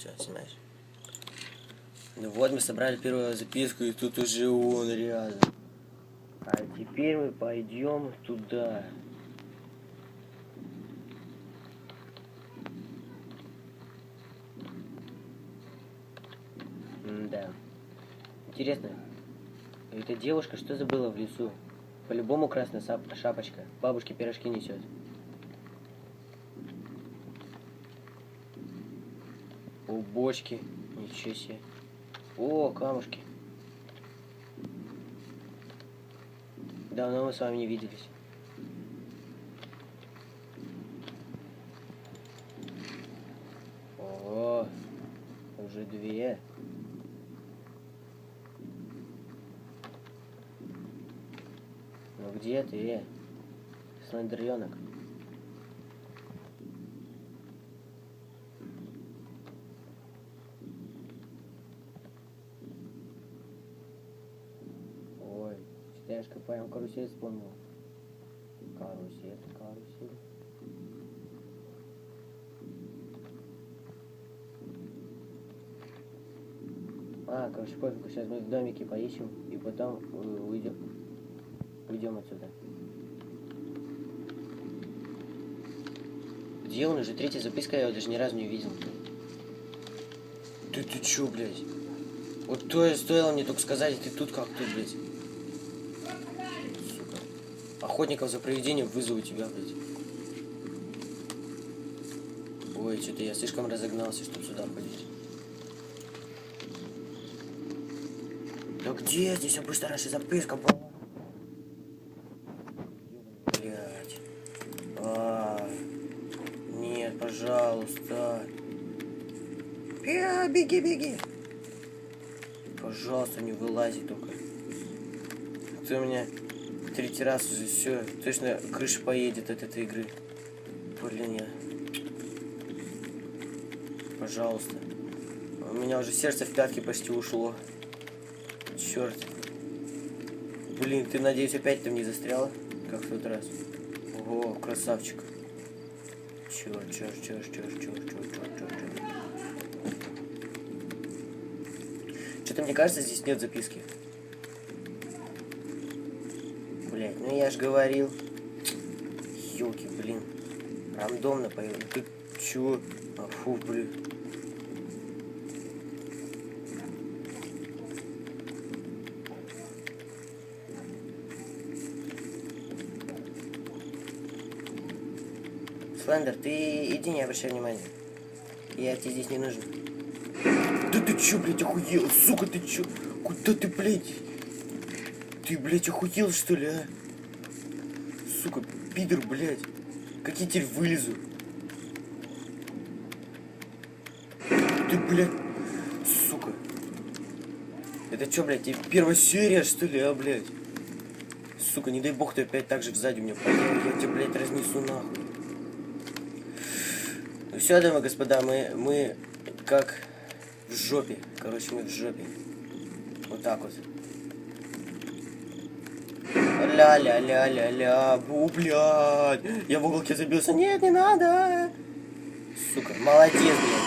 Все, снимаешь. Ну вот, мы собрали первую записку, и тут уже он рядом. А теперь мы пойдем туда. Да. Интересно, эта девушка что забыла в лесу? По-любому красная шапочка. Бабушке пирожки несет. О, бочки. Ничего себе. О, камушки. Давно мы с вами не виделись. О, уже две. Ну где ты, слендерёнок? Ой, считаешь, как прям карусель вспомнил? Карусель, карусель. Короче, пофигу, сейчас мы в домике поищем и потом уйдем отсюда. Где он? Уже третья записка, я его даже ни разу не видел. Ты чё, блядь? Вот то стоило мне только сказать, и ты тут как тут, блядь. Сука. Охотников за привидением вызову тебя, блядь. Ой, что-то я слишком разогнался, чтобы сюда ходить. Да где здесь обычно наша записка была? Блядь. Нет, пожалуйста. Беги, беги. Пожалуйста, не вылази только. Ты у меня третий раз уже все. Точно крыша поедет от этой игры. Блин, я. Пожалуйста. У меня уже сердце в пятки почти ушло. Черт. Блин, ты, надеюсь, опять там не застряла, как в тот раз. Ого, красавчик. Черт. Что-то мне кажется, здесь нет записки. Блять, ну я ж говорил. Ёлки, блин. Рандомно появилось. Ты чё? Фу, блин. Слендер, ты иди, не обращай внимания. Я тебе здесь не нужен. Да ты чё, блядь, охуел? Сука, ты чё? Куда ты, блядь? Ты, блядь, охуел, что ли, а? Сука, пидор, блядь. Как я теперь вылезу? Ты, блядь, сука. Это чё, блядь, тебе первая серия, что ли, а, блядь? Сука, не дай бог, ты опять так же сзади у меня поехал. Я тебя, блядь, разнесу нахуй. Ну все, дамы и господа, мы как в жопе. Короче, мы в жопе. Вот так вот. Ля-ля-ля-ля-ля. Блядь. Я в уголке забился. Нет, не надо. Сука, молодец, блядь.